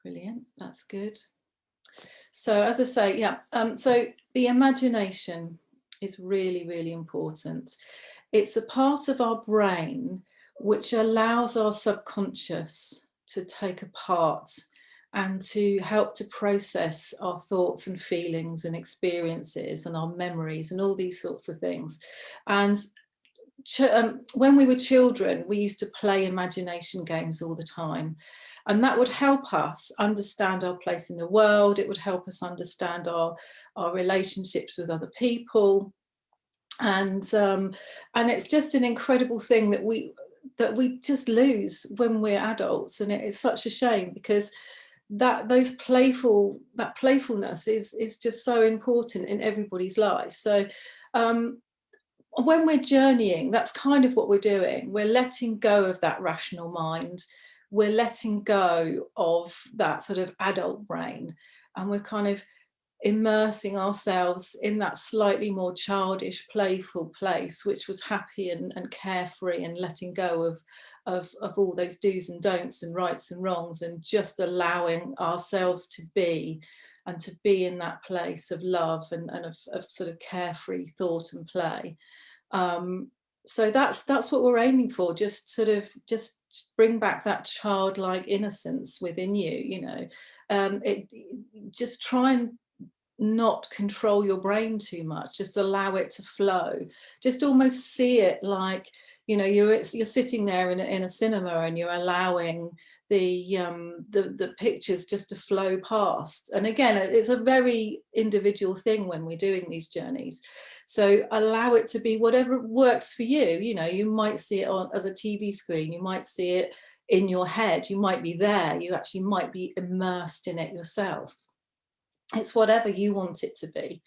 Brilliant, that's good. So as I say, yeah, so the imagination is really, really important. It's a part of our brain which allows our subconscious to take a part and to help to process our thoughts and feelings and experiences and our memories and all these sorts of things. And when we were children, we used to play imagination games all the time. And that would help us understand our place in the world. It would help us understand our relationships with other people. And it's just an incredible thing that we just lose when we're adults. And it's such a shame, because that playfulness is just so important in everybody's life. So when we're journeying, that's kind of what we're doing. We're letting go of that rational mind. We're letting go of that sort of adult brain, and we're kind of immersing ourselves in that slightly more childish, playful place, which was happy and carefree, and letting go of all those do's and don'ts and rights and wrongs, and just allowing ourselves to be, and to be in that place of love and of sort of carefree thought and play. So that's what we're aiming for. Just bring back that childlike innocence within you. You know, just try and not control your brain too much. Just allow it to flow. Just almost see it like, you know, you're sitting there in a cinema, and you're allowing the pictures just to flow past. And again, it's a very individual thing when we're doing these journeys. So allow it to be whatever works for you. You know, you might see it on as a TV screen, you might see it in your head, you might be there, you actually might be immersed in it yourself. It's whatever you want it to be,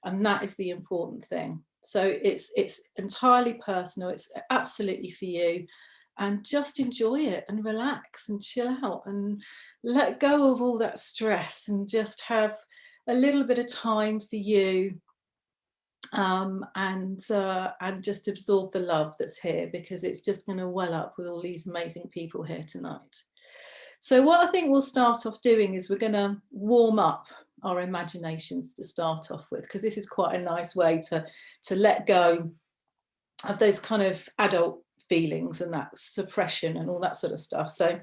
and that is the important thing. So it's entirely personal, it's absolutely for you. And just enjoy it and relax and chill out and let go of all that stress, and just have a little bit of time for you, and just absorb the love that's here, because it's just going to well up with all these amazing people here tonight. So what I think we'll start off doing is we're going to warm up our imaginations to start off with, because this is quite a nice way to let go of those kind of adult feelings and that suppression and all that sort of stuff. So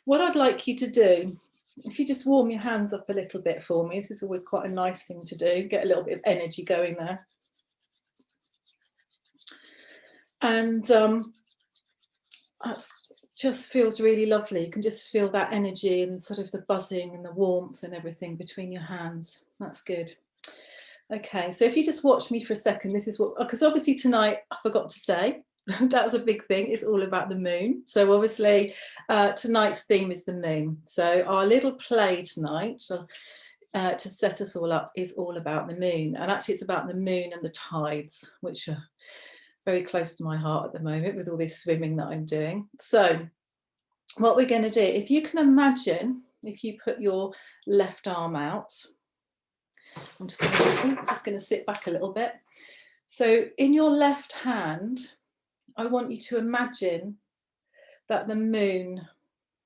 what I'd like you to do, if you just warm your hands up a little bit for me, this is always quite a nice thing to do, get a little bit of energy going there. And that just feels really lovely. You can just feel that energy and sort of the buzzing and the warmth and everything between your hands. That's good. Okay, so if you just watch me for a second, this is what, because obviously tonight I forgot to say, that was a big thing, it's all about the moon. So obviously tonight's theme is the moon. So our little play tonight to set us all up is all about the moon. And actually it's about the moon and the tides, which are very close to my heart at the moment with all this swimming that I'm doing. So what we're going to do, if you can imagine, if you put your left arm out, I'm just going to sit back a little bit. So in your left hand, I want you to imagine that the moon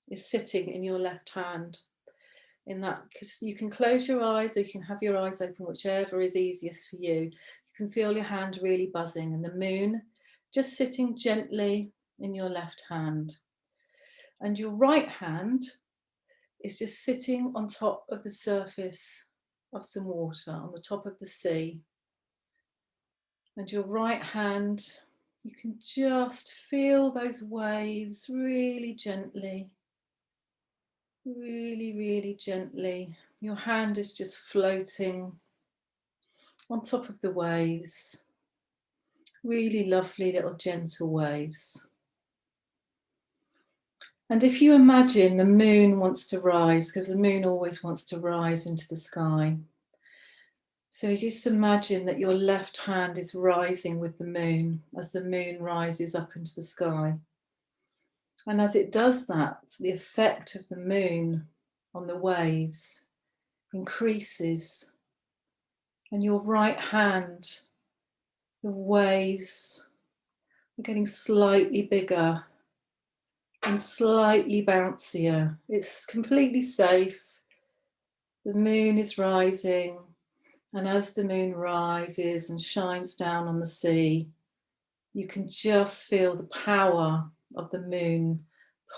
is sitting in your left hand. In that, because you can close your eyes or you can have your eyes open, whichever is easiest for you. You can feel your hand really buzzing, and the moon just sitting gently in your left hand. And your right hand is just sitting on top of the surface of some water, on the top of the sea. And your right hand, you can just feel those waves really gently, really, really gently. Your hand is just floating on top of the waves. Really lovely little gentle waves. And if you imagine the moon wants to rise, because the moon always wants to rise into the sky. So just imagine that your left hand is rising with the moon as the moon rises up into the sky. And as it does that, the effect of the moon on the waves increases. And your right hand, the waves are getting slightly bigger and slightly bouncier. It's completely safe. The moon is rising, and as the moon rises and shines down on the sea, you can just feel the power of the moon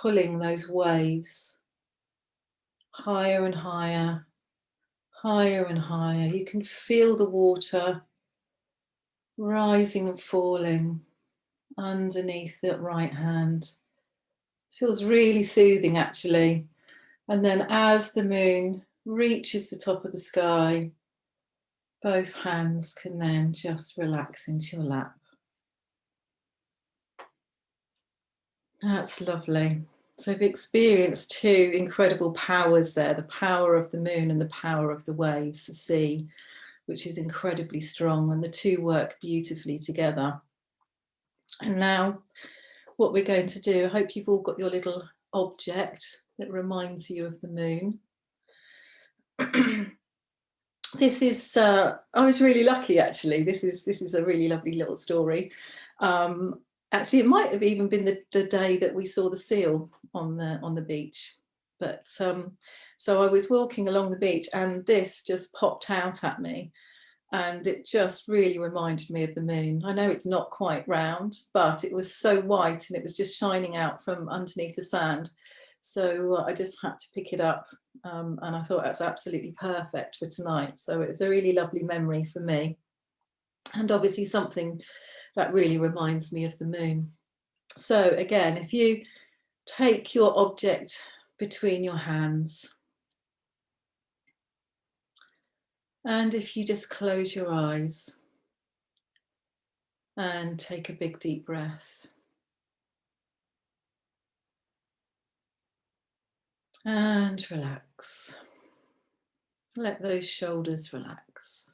pulling those waves higher and higher, higher and higher. You can feel the water rising and falling underneath that right hand. It feels really soothing, actually. And then as the moon reaches the top of the sky, both hands can then just relax into your lap. That's lovely. So we've experienced two incredible powers there, the power of the moon and the power of the waves, the sea, which is incredibly strong, and the two work beautifully together. And now what we're going to do, I hope you've all got your little object that reminds you of the moon. This is, I was really lucky, actually. This is a really lovely little story. Actually, it might have even been the day that we saw the seal on the beach. But so I was walking along the beach and this just popped out at me, and it just really reminded me of the moon. I know it's not quite round, but it was so white and it was just shining out from underneath the sand. So I just had to pick it up, and I thought that's absolutely perfect for tonight. So it was a really lovely memory for me, and obviously something that really reminds me of the moon. So again, if you take your object between your hands, and if you just close your eyes and take a big deep breath, and relax. Let those shoulders relax.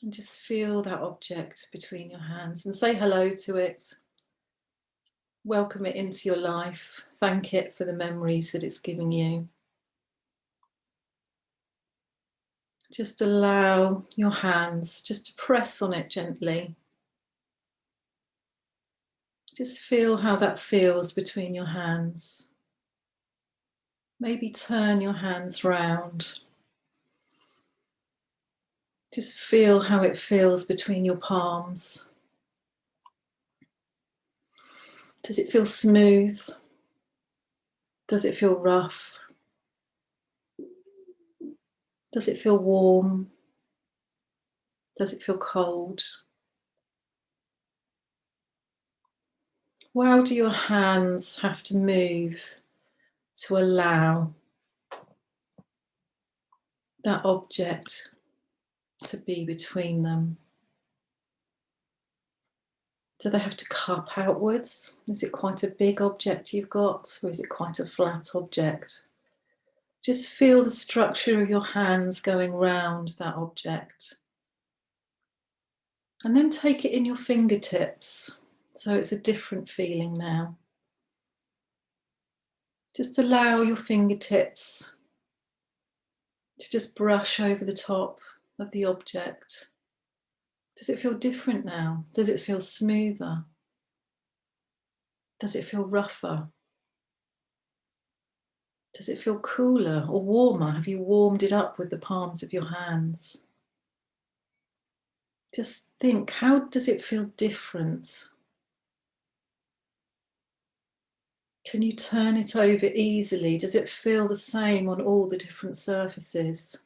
And just feel that object between your hands and say hello to it. Welcome it into your life. Thank it for the memories that it's giving you. Just allow your hands just to press on it gently. Just feel how that feels between your hands. Maybe turn your hands round. Just feel how it feels between your palms. Does it feel smooth? Does it feel rough? Does it feel warm? Does it feel cold? How do your hands have to move to allow that object to be between them? Do they have to cup outwards? Is it quite a big object you've got, or is it quite a flat object? Just feel the structure of your hands going round that object. And then take it in your fingertips. So it's a different feeling now. Just allow your fingertips to just brush over the top of the object. Does it feel different now? Does it feel smoother? Does it feel rougher? Does it feel cooler or warmer? Have you warmed it up with the palms of your hands? Just think, how does it feel different? Can you turn it over easily? Does it feel the same on all the different surfaces?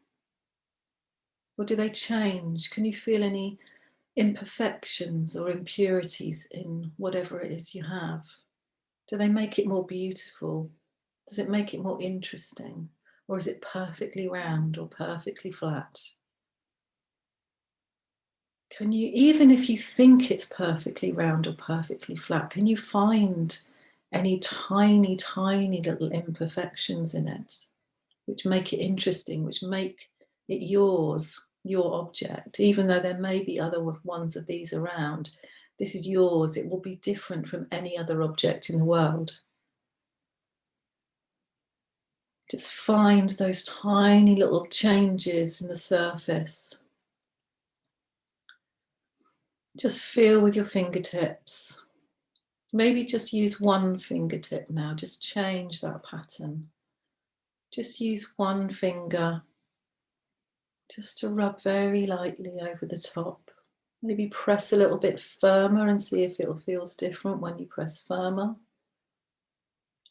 Or do they change? Can you feel any imperfections or impurities in whatever it is you have? Do they make it more beautiful? Does it make it more interesting? Or is it perfectly round or perfectly flat? Can you, even if you think it's perfectly round or perfectly flat, can you find any tiny, tiny little imperfections in it, which make it interesting, which make it yours, your object, even though there may be other ones of these around? This is yours. It will be different from any other object in the world. Just find those tiny little changes in the surface. Just feel with your fingertips Maybe just use one fingertip now, just change that pattern. Just use one finger just to rub very lightly over the top. Maybe press a little bit firmer and see if it feels different when you press firmer.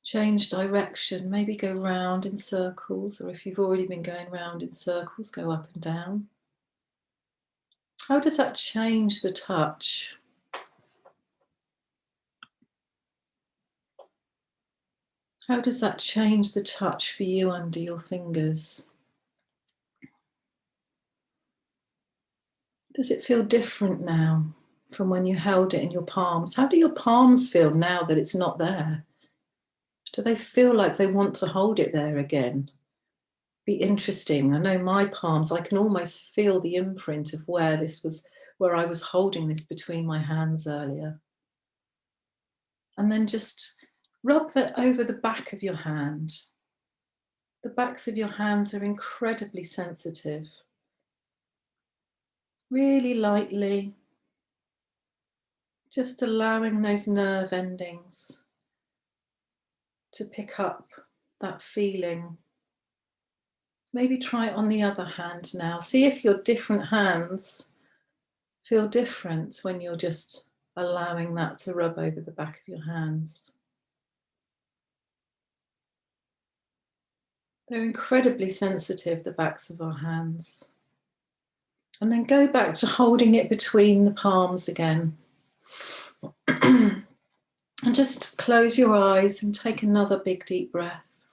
Change direction, maybe go round in circles, or if you've already been going round in circles, go up and down. How does that change the touch? How does that change the touch for you under your fingers? Does it feel different now from when you held it in your palms? How do your palms feel now that it's not there? Do they feel like they want to hold it there again? Be interesting. I know my palms, I can almost feel the imprint of where I was holding this between my hands earlier. And then just rub that over the back of your hand. The backs of your hands are incredibly sensitive. Really lightly, just allowing those nerve endings to pick up that feeling. Maybe try it on the other hand now. See if your different hands feel different when you're just allowing that to rub over the back of your hands. They're incredibly sensitive, the backs of our hands. And then go back to holding it between the palms again. And just close your eyes and take another big deep breath.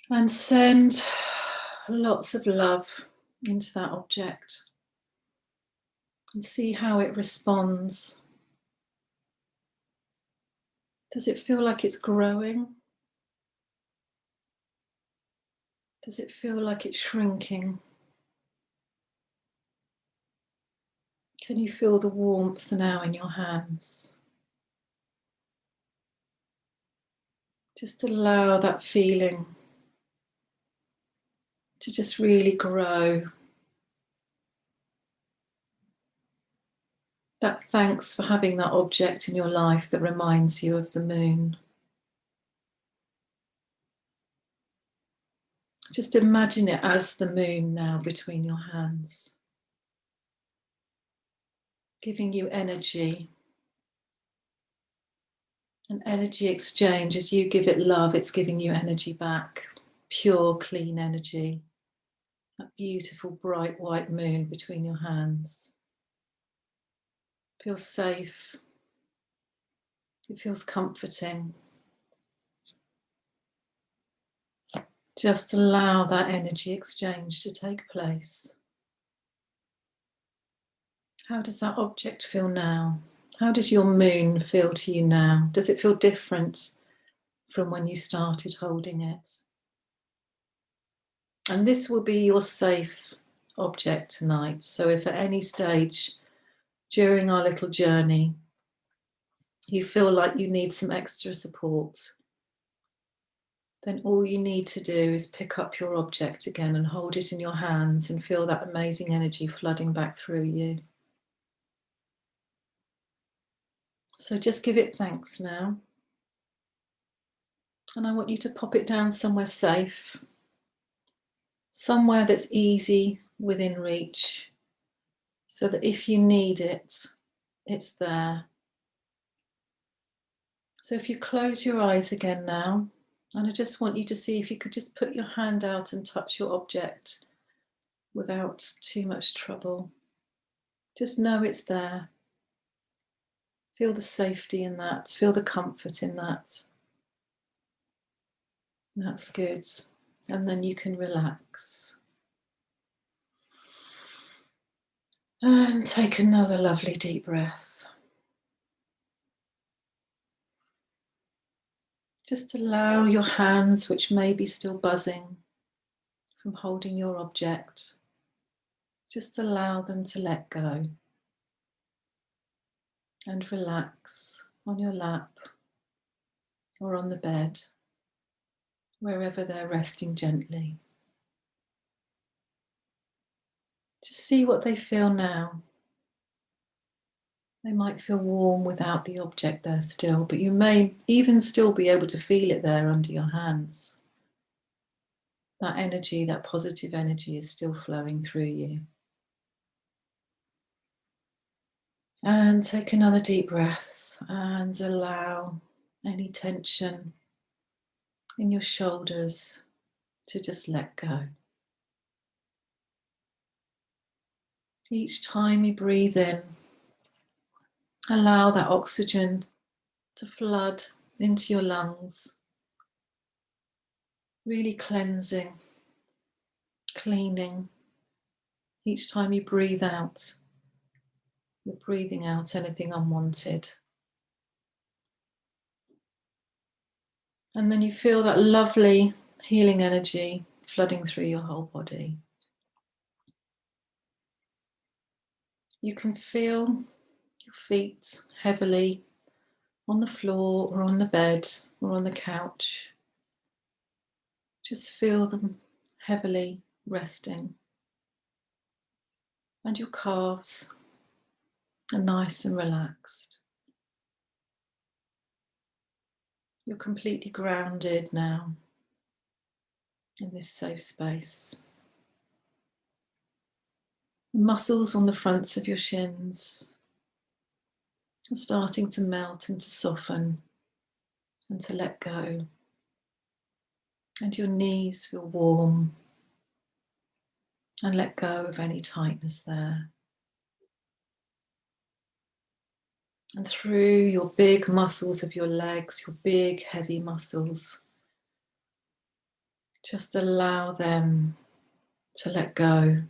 And send lots of love into that object. And see how it responds. Does it feel like it's growing? Does it feel like it's shrinking? Can you feel the warmth now in your hands? Just allow that feeling to just really grow. That thanks for having that object in your life that reminds you of the moon. Just imagine it as the moon now between your hands, giving you energy. An energy exchange. As you give it love, it's giving you energy back. Pure, clean energy. That beautiful, bright white moon between your hands. Feels safe. It feels comforting. Just allow that energy exchange to take place. How does that object feel now? How does your moon feel to you now? Does it feel different from when you started holding it? And this will be your safe object tonight. So if at any stage during our little journey you feel like you need some extra support, then all you need to do is pick up your object again and hold it in your hands and feel that amazing energy flooding back through you. So just give it thanks now. And I want you to pop it down somewhere safe, somewhere that's easy within reach, so that if you need it, it's there. So if you close your eyes again now, and I just want you to see if you could just put your hand out and touch your object without too much trouble. Just know it's there. Feel the safety in that. Feel the comfort in that. That's good. And then you can relax. And take another lovely deep breath. Just allow your hands, which may be still buzzing from holding your object, just allow them to let go and relax on your lap or on the bed, wherever they're resting gently. Just see what they feel now. They might feel warm without the object there still, but you may even still be able to feel it there under your hands. That energy, that positive energy, is still flowing through you. And take another deep breath and allow any tension in your shoulders to just let go. Each time you breathe in, allow that oxygen to flood into your lungs, really cleansing, cleaning. Each time you breathe out, you're breathing out anything unwanted. And then you feel that lovely healing energy flooding through your whole body. You can feel your feet heavily on the floor or on the bed or on the couch. Just feel them heavily resting. And your calves are nice and relaxed. You're completely grounded now in this safe space. The muscles on the fronts of your shins are starting to melt and to soften and to let go. And your knees feel warm and let go of any tightness there. And through your big muscles of your legs, your big heavy muscles, just allow them to let go.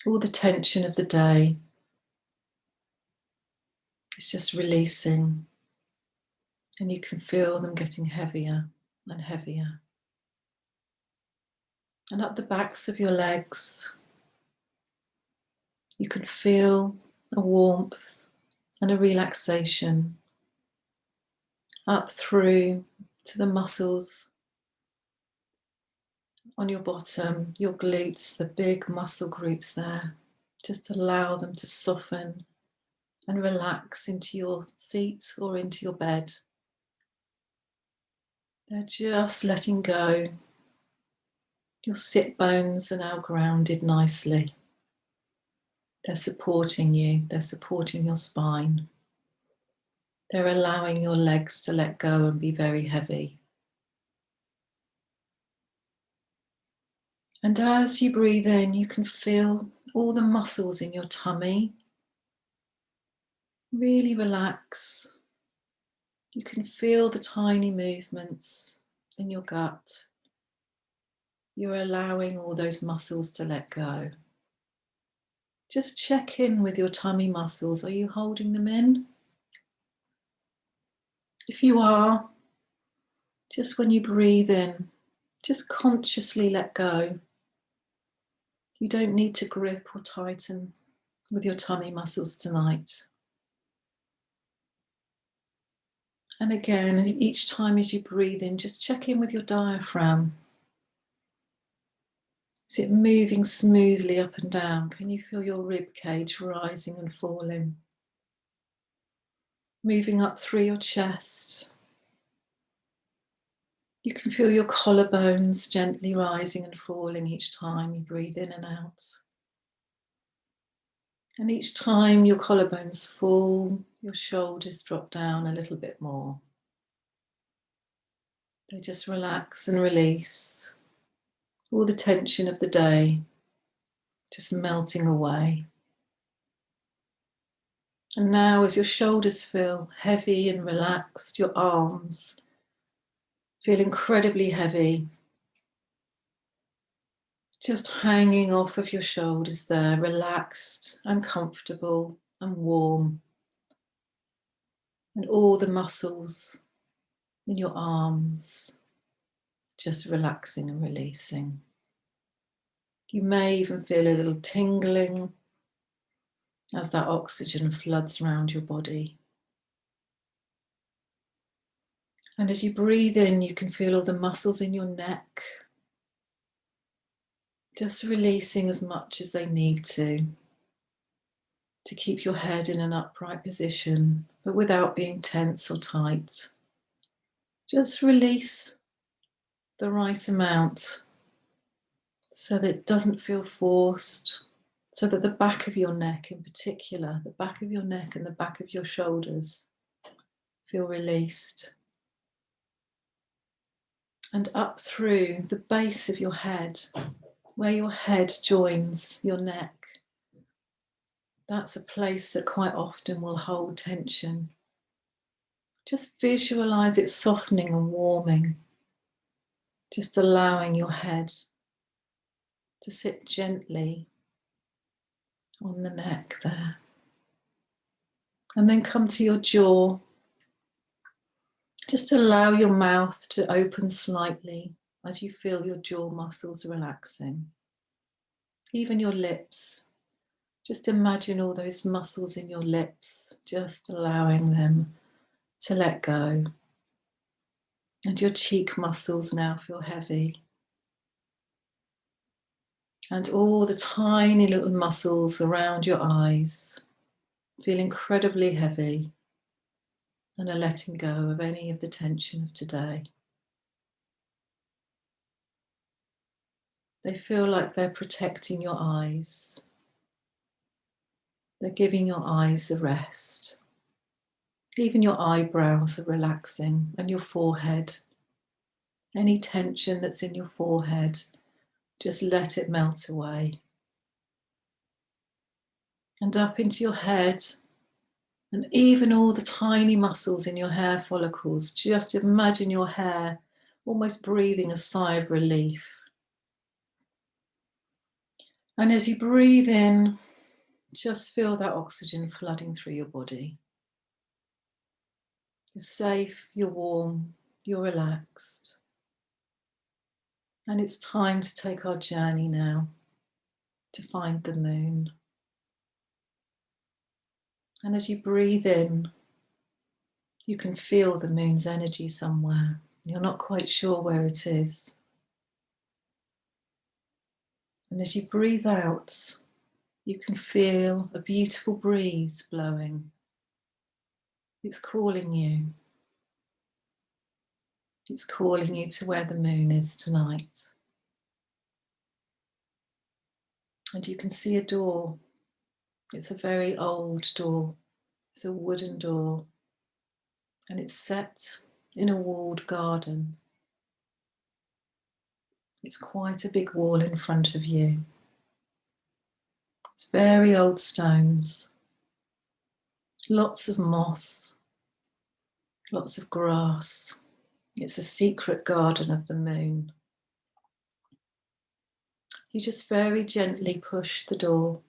All the tension of the day is just releasing, and you can feel them getting heavier and heavier. And up the backs of your legs, you can feel a warmth and a relaxation up through to the muscles on your bottom, your glutes, the big muscle groups there. Just allow them to soften and relax into your seat or into your bed. They're just letting go. Your sit bones are now grounded nicely. They're supporting you. They're supporting your spine. They're allowing your legs to let go and be very heavy. And as you breathe in, you can feel all the muscles in your tummy really relax. You can feel the tiny movements in your gut. You're allowing all those muscles to let go. Just check in with your tummy muscles. Are you holding them in? If you are, just when you breathe in, just consciously let go. You don't need to grip or tighten with your tummy muscles tonight. And again, each time as you breathe in, just check in with your diaphragm. Is it moving smoothly up and down? Can you feel your rib cage rising and falling? Moving up through your chest. You can feel your collarbones gently rising and falling each time you breathe in and out. And each time your collarbones fall, your shoulders drop down a little bit more. They just relax and release. All the tension of the day just melting away. And now as your shoulders feel heavy and relaxed, your arms feel incredibly heavy, just hanging off of your shoulders there, relaxed and comfortable and warm. And all the muscles in your arms just relaxing and releasing. You may even feel a little tingling as that oxygen floods around your body. And as you breathe in, you can feel all the muscles in your neck just releasing as much as they need to. to keep your head in an upright position, but without being tense or tight. Just release the right amount so that it doesn't feel forced, so that the back of your neck in particular, the back of your neck and the back of your shoulders feel released. And up through the base of your head, where your head joins your neck. That's a place that quite often will hold tension. Just visualize it softening and warming, just allowing your head to sit gently on the neck there. And then come to your jaw. Just allow your mouth to open slightly as you feel your jaw muscles relaxing. Even your lips. Just imagine all those muscles in your lips, just allowing them to let go. And your cheek muscles now feel heavy. And all the tiny little muscles around your eyes feel incredibly heavy and are letting go of any of the tension of today. They feel like they're protecting your eyes. They're giving your eyes a rest. Even your eyebrows are relaxing and your forehead. Any tension that's in your forehead, just let it melt away. And up into your head, and even all the tiny muscles in your hair follicles. Just imagine your hair almost breathing a sigh of relief. And as you breathe in, just feel that oxygen flooding through your body. You're safe, you're warm, you're relaxed. And it's time to take our journey now to find the moon. And as you breathe in, you can feel the moon's energy somewhere. You're not quite sure where it is. And as you breathe out, you can feel a beautiful breeze blowing. It's calling you. It's calling you to where the moon is tonight. And you can see a door. It's a very old door. It's a wooden door. And it's set in a walled garden. It's quite a big wall in front of you. It's very old stones. Lots of moss. Lots of grass. It's a secret garden of the moon. You just very gently push the door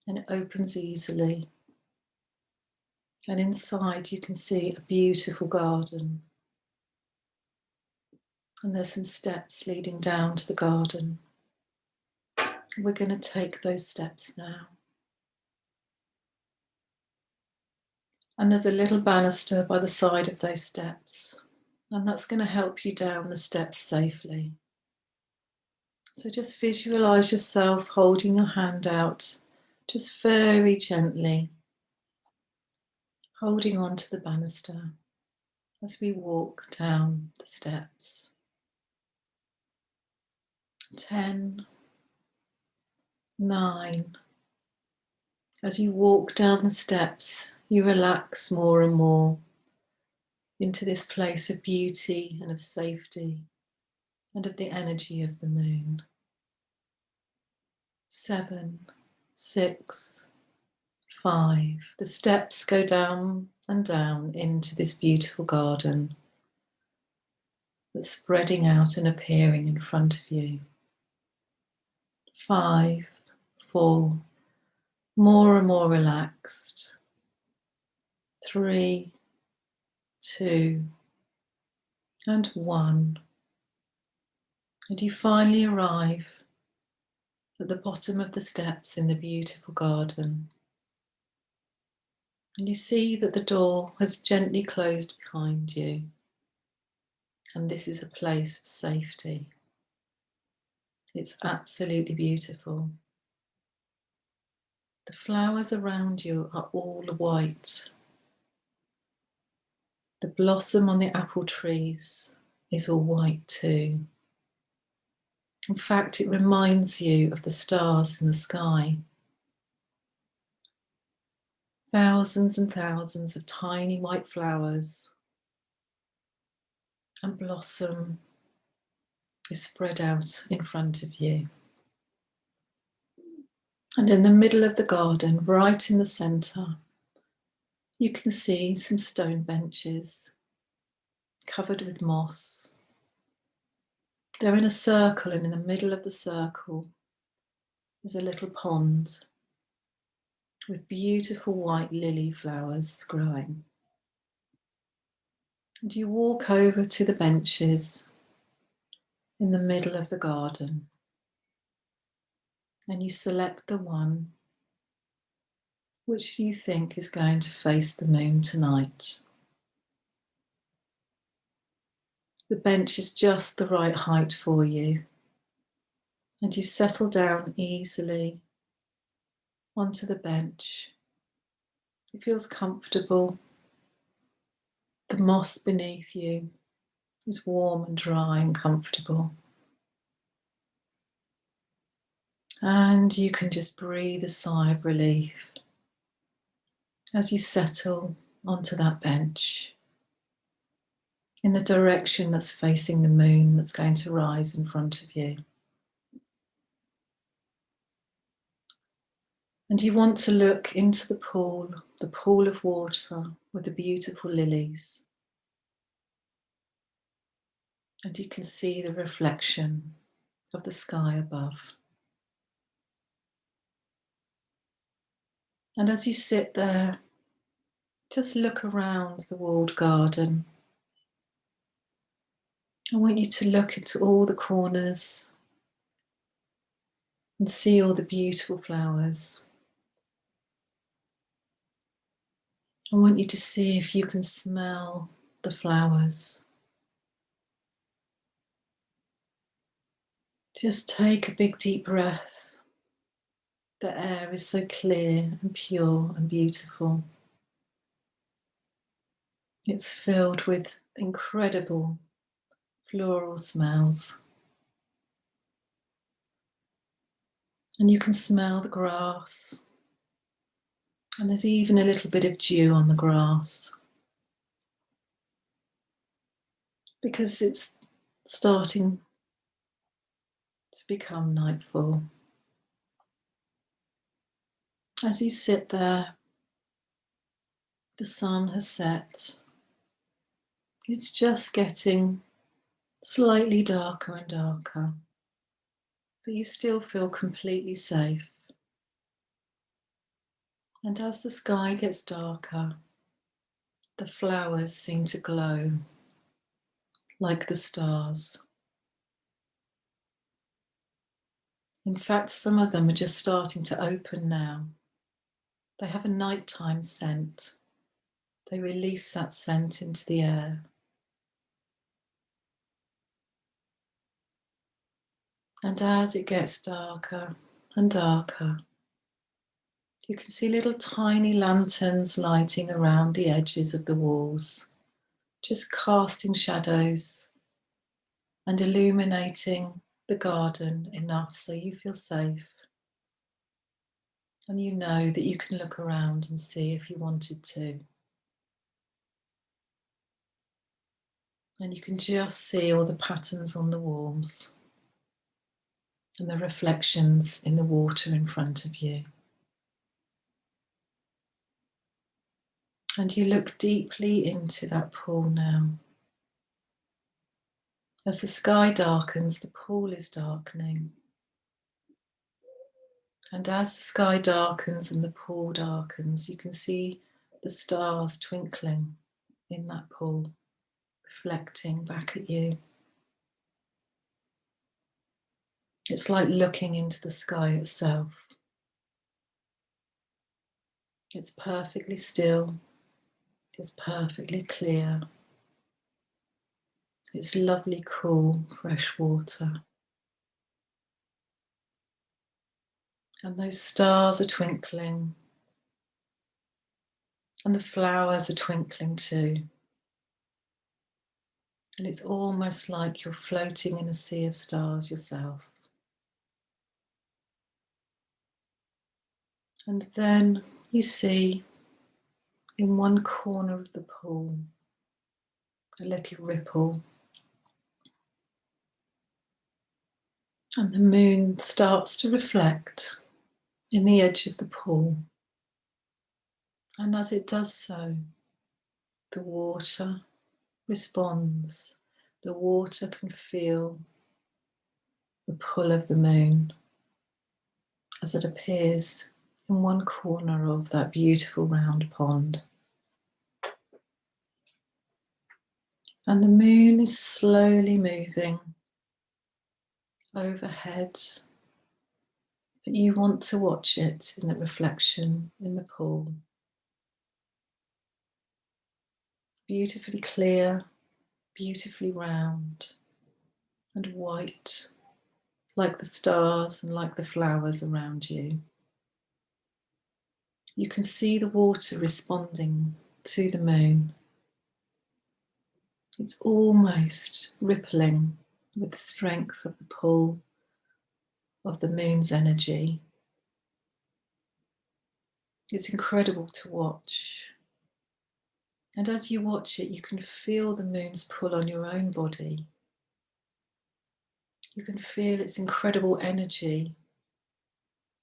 and it opens easily. And inside you can see a beautiful garden. And there's some steps leading down to the garden. We're going to take those steps now. And there's a little banister by the side of those steps. And that's going to help you down the steps safely. So just visualize yourself holding your hand out, just very gently, holding on to the banister as we walk down the steps. 10, 9. As you walk down the steps, you relax more and more into this place of beauty and of safety and of the energy of the moon. 7, 6, 5. The steps go down and down into this beautiful garden that's spreading out and appearing in front of you. 5, 4, more and more relaxed. 3, 2, and 1. And you finally arrive at the bottom of the steps in the beautiful garden. And you see that the door has gently closed behind you. And this is a place of safety. It's absolutely beautiful. The flowers around you are all white. The blossom on the apple trees is all white too. In fact, it reminds you of the stars in the sky. Thousands and thousands of tiny white flowers, and blossom is spread out in front of you. And in the middle of the garden, right in the centre, you can see some stone benches covered with moss. They're in a circle, and in the middle of the circle is a little pond with beautiful white lily flowers growing. And you walk over to the benches in the middle of the garden, and you select the one which you think is going to face the moon tonight. The bench is just the right height for you, and you settle down easily onto the bench. It feels comfortable. The moss beneath you is warm and dry and comfortable. And you can just breathe a sigh of relief as you settle onto that bench in the direction that's facing the moon that's going to rise in front of you. And you want to look into the pool of water with the beautiful lilies. And you can see the reflection of the sky above. And as you sit there, just look around the walled garden. I want you to look into all the corners and see all the beautiful flowers. I want you to see if you can smell the flowers. Just take a big deep breath. The air is so clear and pure and beautiful. It's filled with incredible floral smells. And you can smell the grass. And there's even a little bit of dew on the grass, because it's starting to become nightfall. As you sit there, the sun has set. It's just getting slightly darker and darker, but you still feel completely safe. And as the sky gets darker, the flowers seem to glow like the stars. In fact, some of them are just starting to open now. They have a nighttime scent. They release that scent into the air. And as it gets darker and darker, you can see little tiny lanterns lighting around the edges of the walls, just casting shadows and illuminating the garden enough so you feel safe. And you know that you can look around and see if you wanted to. And you can just see all the patterns on the walls and the reflections in the water in front of you. And you look deeply into that pool now. As the sky darkens, the pool is darkening. And as the sky darkens and the pool darkens, you can see the stars twinkling in that pool, reflecting back at you. It's like looking into the sky itself. It's perfectly still. It's perfectly clear. It's lovely, cool, fresh water. And those stars are twinkling. And the flowers are twinkling too. And it's almost like you're floating in a sea of stars yourself. And then you see in one corner of the pool a little ripple. And the moon starts to reflect in the edge of the pool. And as it does so, the water responds. The water can feel the pull of the moon as it appears in one corner of that beautiful round pond. And the moon is slowly moving overhead, but you want to watch it in the reflection in the pool. Beautifully clear, beautifully round and white, like the stars and like the flowers around you. You can see the water responding to the moon. It's almost rippling with the strength of the pull of the moon's energy. It's incredible to watch. And as you watch it, you can feel the moon's pull on your own body. You can feel its incredible energy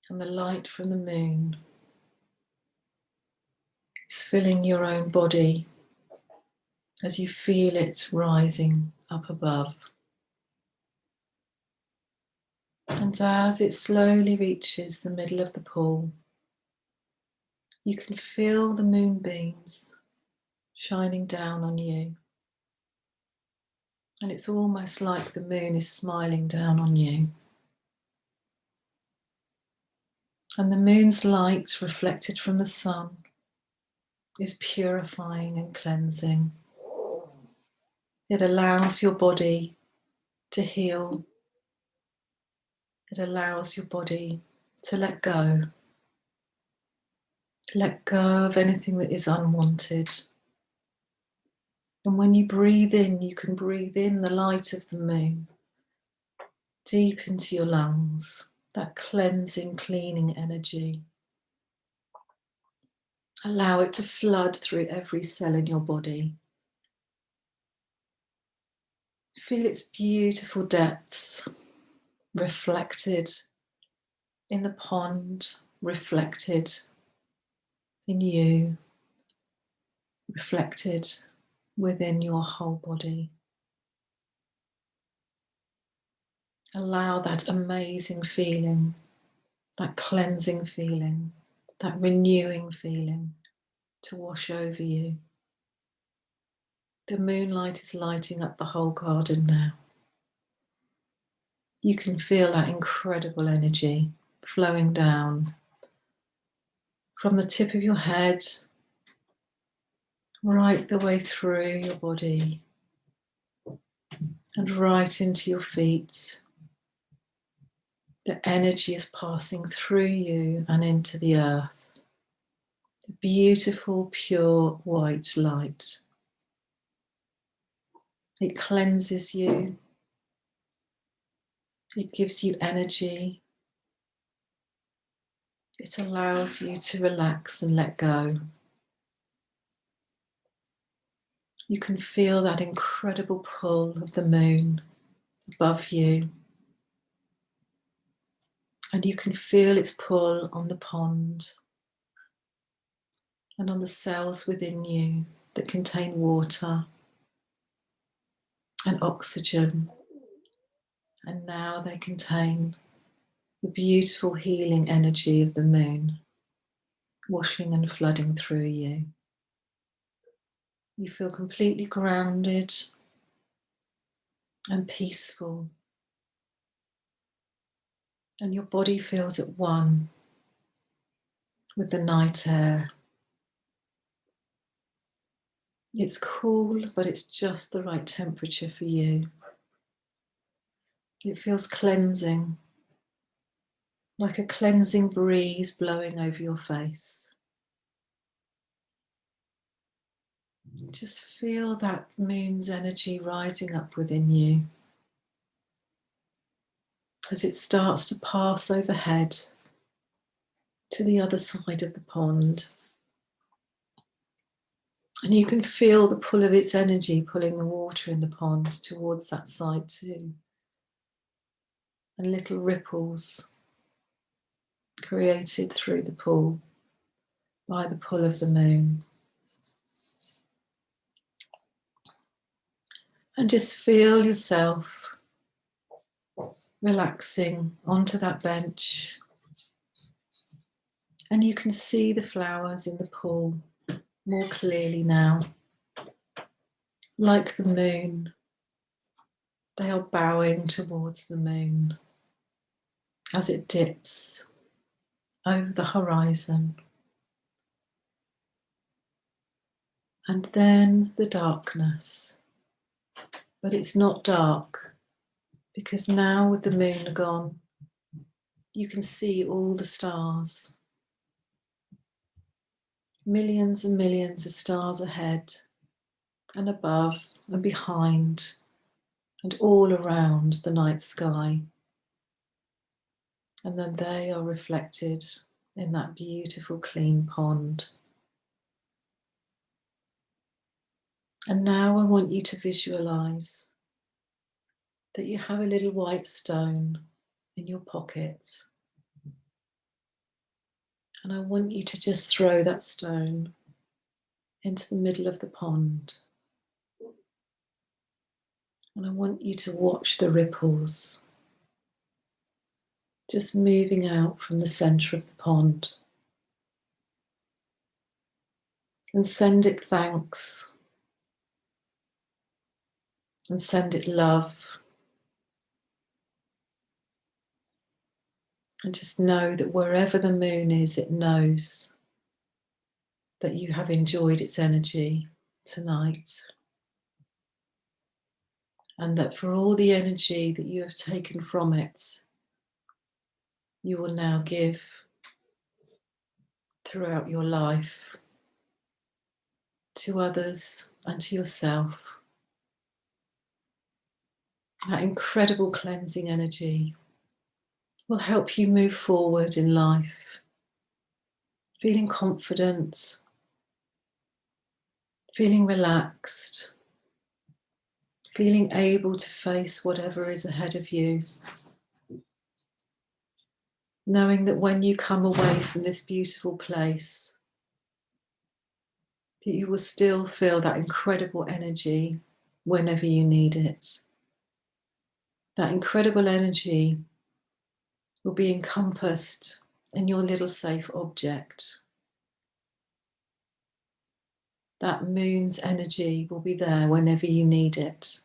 and the light from the moon is filling your own body as you feel it rising up above. And as it slowly reaches the middle of the pool, you can feel the moonbeams shining down on you. And it's almost like the moon is smiling down on you. And the moon's light reflected from the sun is purifying and cleansing. It allows your body to heal. It allows your body to let go. Let go of anything that is unwanted. And when you breathe in, you can breathe in the light of the moon deep into your lungs, that cleansing, cleaning energy. Allow it to flood through every cell in your body. Feel its beautiful depths reflected in the pond, reflected in you, reflected within your whole body. Allow that amazing feeling, that cleansing feeling, that renewing feeling to wash over you. The moonlight is lighting up the whole garden now. You can feel that incredible energy flowing down from the tip of your head right the way through your body and right into your feet. The energy is passing through you and into the earth. A beautiful, pure white light. It cleanses you. It gives you energy. It allows you to relax and let go. You can feel that incredible pull of the moon above you. And you can feel its pull on the pond and on the cells within you that contain water and oxygen. And now they contain the beautiful healing energy of the moon, washing and flooding through you. You feel completely grounded and peaceful. And your body feels at one with the night air. It's cool, but it's just the right temperature for you. It feels cleansing. like a cleansing breeze blowing over your face. Just feel that moon's energy rising up within you as it starts to pass overhead to the other side of the pond. And you can feel the pull of its energy pulling the water in the pond towards that side too. And little ripples created through the pool by the pull of the moon. And just feel yourself relaxing onto that bench. And you can see the flowers in the pool more clearly now. Like the moon, they are bowing towards the moon as it dips over the horizon. And then the darkness. But it's not dark, because now with the moon gone, you can see all the stars. Millions and millions of stars ahead and above and behind and all around the night sky. And then they are reflected in that beautiful clean pond. And now I want you to visualize that you have a little white stone in your pocket. And I want you to just throw that stone into the middle of the pond. And I want you to watch the ripples just moving out from the center of the pond. And send it thanks. And send it love. And just know that wherever the moon is, it knows that you have enjoyed its energy tonight. And that for all the energy that you have taken from it, you will now give throughout your life to others and to yourself. That incredible cleansing energy will help you move forward in life, feeling confident, feeling relaxed, feeling able to face whatever is ahead of you. Knowing that when you come away from this beautiful place, that you will still feel that incredible energy whenever you need it. That incredible energy will be encompassed in your little safe object. That moon's energy will be there whenever you need it.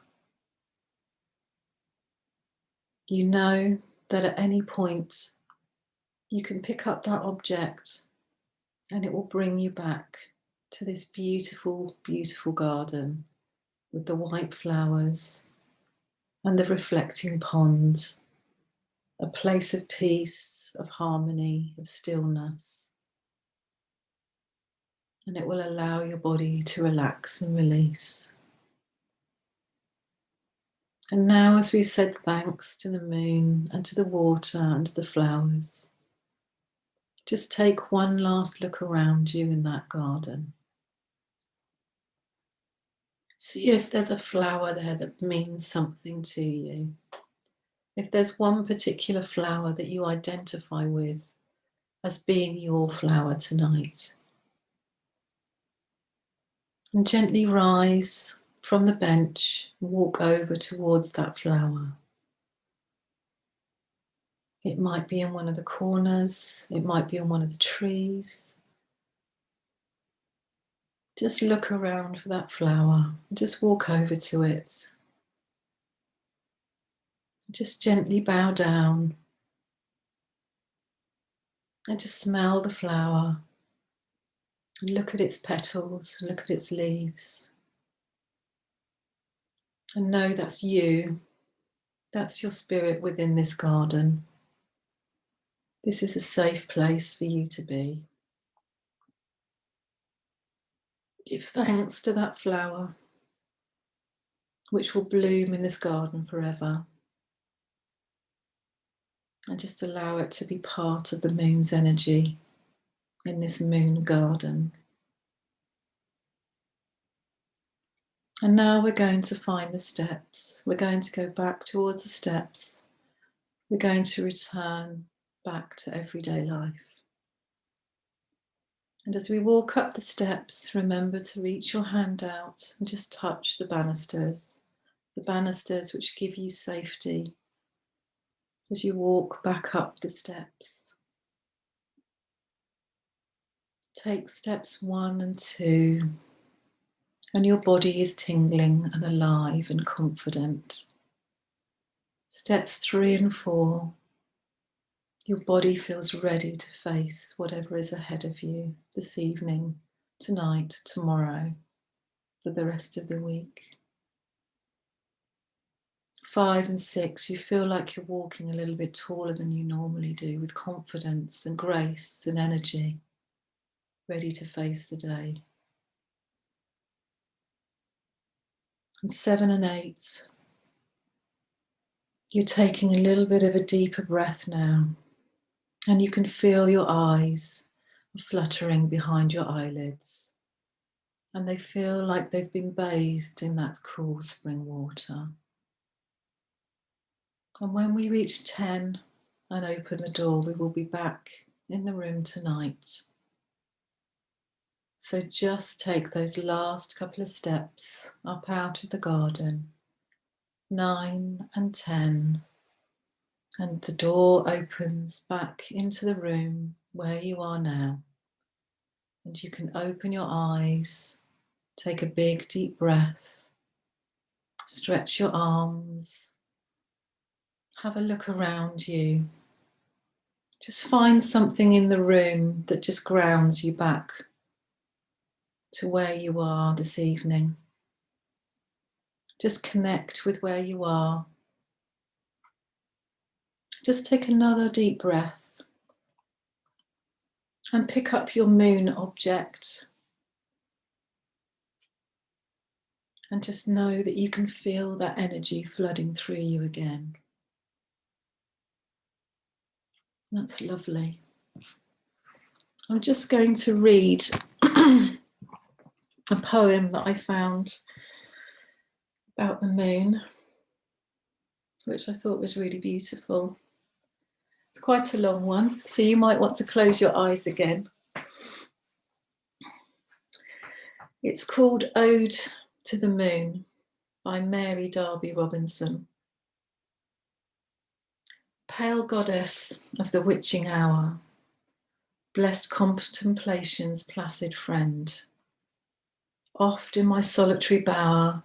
You know that at any point you can pick up that object and it will bring you back to this beautiful, beautiful garden with the white flowers and the reflecting pond, a place of peace, of harmony, of stillness. And it will allow your body to relax and release. And now, as we've said thanks to the moon and to the water and to the flowers, just take one last look around you in that garden. See if there's a flower there that means something to you. If there's one particular flower that you identify with as being your flower tonight. And gently rise from the bench, walk over towards that flower. It might be in one of the corners, it might be on one of the trees. Just look around for that flower, just walk over to it. Just gently bow down and just smell the flower. And look at its petals, look at its leaves. And know that's you, that's your spirit within this garden. This is a safe place for you to be. Give thanks to that flower, which will bloom in this garden forever. And just allow it to be part of the moon's energy in this moon garden. And now we're going to find the steps. We're going to go back towards the steps. We're going to return back to everyday life. And as we walk up the steps, remember to reach your hand out and just touch the banisters which give you safety as you walk back up the steps. Take steps 1 and 2, and your body is tingling and alive and confident. Steps 3 and 4, your body feels ready to face whatever is ahead of you this evening, tonight, tomorrow, for the rest of the week. 5 and 6, you feel like you're walking a little bit taller than you normally do, with confidence and grace and energy, ready to face the day. And 7 and 8, you're taking a little bit of a deeper breath now, and you can feel your eyes fluttering behind your eyelids, and they feel like they've been bathed in that cool spring water. And when we reach 10 and open the door, we will be back in the room tonight. So just take those last couple of steps up out of the garden, 9 and 10, and the door opens back into the room where you are now. And you can open your eyes, take a big deep breath, stretch your arms, have a look around you. Just find something in the room that just grounds you back to where you are this evening. Just connect with where you are. Just take another deep breath and pick up your moon object. And just know that you can feel that energy flooding through you again. That's lovely. I'm just going to read a poem that I found about the moon, which I thought was really beautiful. It's quite a long one, so you might want to close your eyes again. It's called Ode to the Moon by Mary Darby Robinson. Pale goddess of the witching hour, blessed contemplation's placid friend, oft in my solitary bower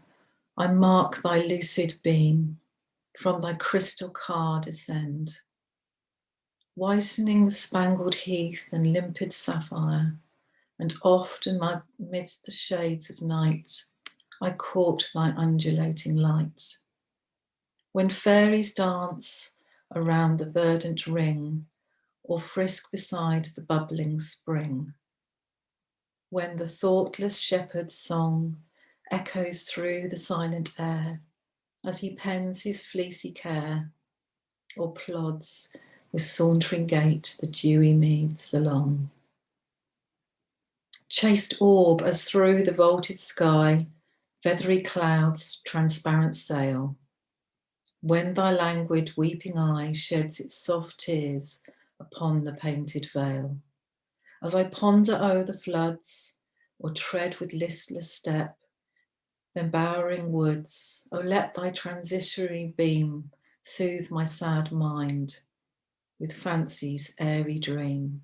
I mark thy lucid beam from thy crystal car descend, whitening the spangled heath and limpid sapphire, and oft amidst the shades of night I caught thy undulating light. When fairies dance around the verdant ring, or frisk beside the bubbling spring, when the thoughtless shepherd's song echoes through the silent air, as he pens his fleecy care, or plods with sauntering gait the dewy meads along. Chaste orb as through the vaulted sky feathery clouds transparent sail, when thy languid weeping eye sheds its soft tears upon the painted veil, as I ponder o'er the floods, or tread with listless step th' embowering woods, oh let thy transitory beam soothe my sad mind with fancy's airy dream.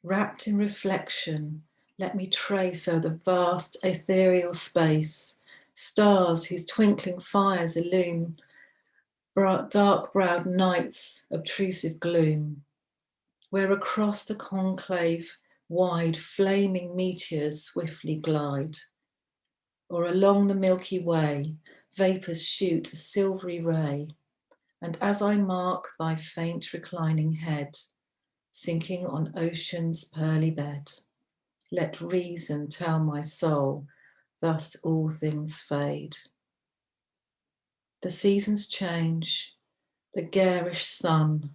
Wrapped in reflection, let me trace o'er the vast ethereal space stars whose twinkling fires illume dark-browed night's obtrusive gloom, where across the conclave wide flaming meteors swiftly glide, or along the Milky Way vapours shoot a silvery ray, And as I mark thy faint reclining head, sinking on ocean's pearly bed, let reason tell my soul, thus all things fade. The seasons change, the garish sun,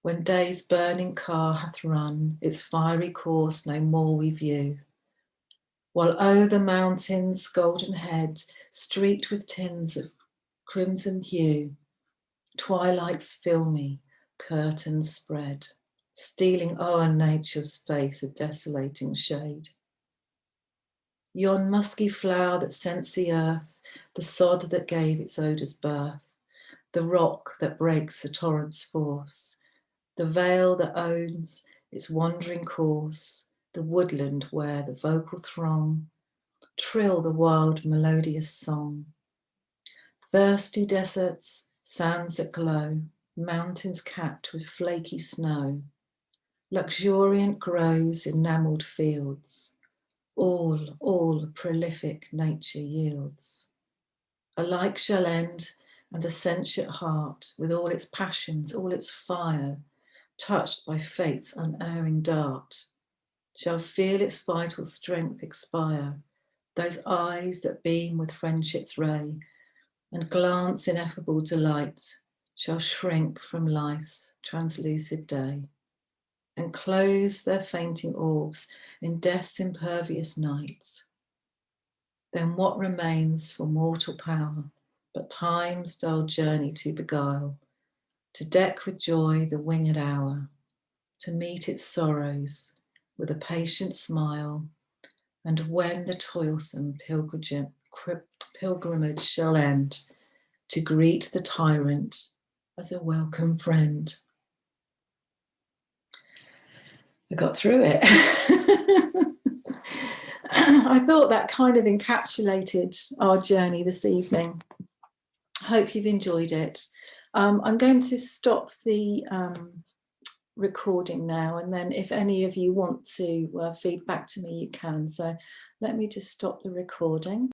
when day's burning car hath run its fiery course, no more we view. While o'er the mountain's golden head, streaked with tints of crimson hue, twilights fill me, curtains spread, stealing o'er nature's face a desolating shade. Yon musky flower that scents the earth, the sod that gave its odours birth, the rock that breaks the torrent's force, the vale that owns its wandering course, the woodland where the vocal throng trill the wild melodious song. Thirsty deserts, sands that glow, mountains capped with flaky snow, luxuriant groves, enamelled fields, all prolific nature yields. Alike shall end, and the sentient heart, with all its passions, all its fire, touched by fate's unerring dart, shall feel its vital strength expire. Those eyes that beam with friendship's ray, and glance ineffable delight, shall shrink from life's translucid day, and close their fainting orbs in death's impervious night. Then what remains for mortal power but time's dull journey to beguile, to deck with joy the winged hour, to meet its sorrows with a patient smile, and when the toilsome pilgrimage shall end, to greet the tyrant as a welcome friend. I got through it. I thought that kind of encapsulated our journey this evening. I hope you've enjoyed it. I'm going to stop the recording now, and then if any of you want to feed back to me, you can. So let me just stop the recording.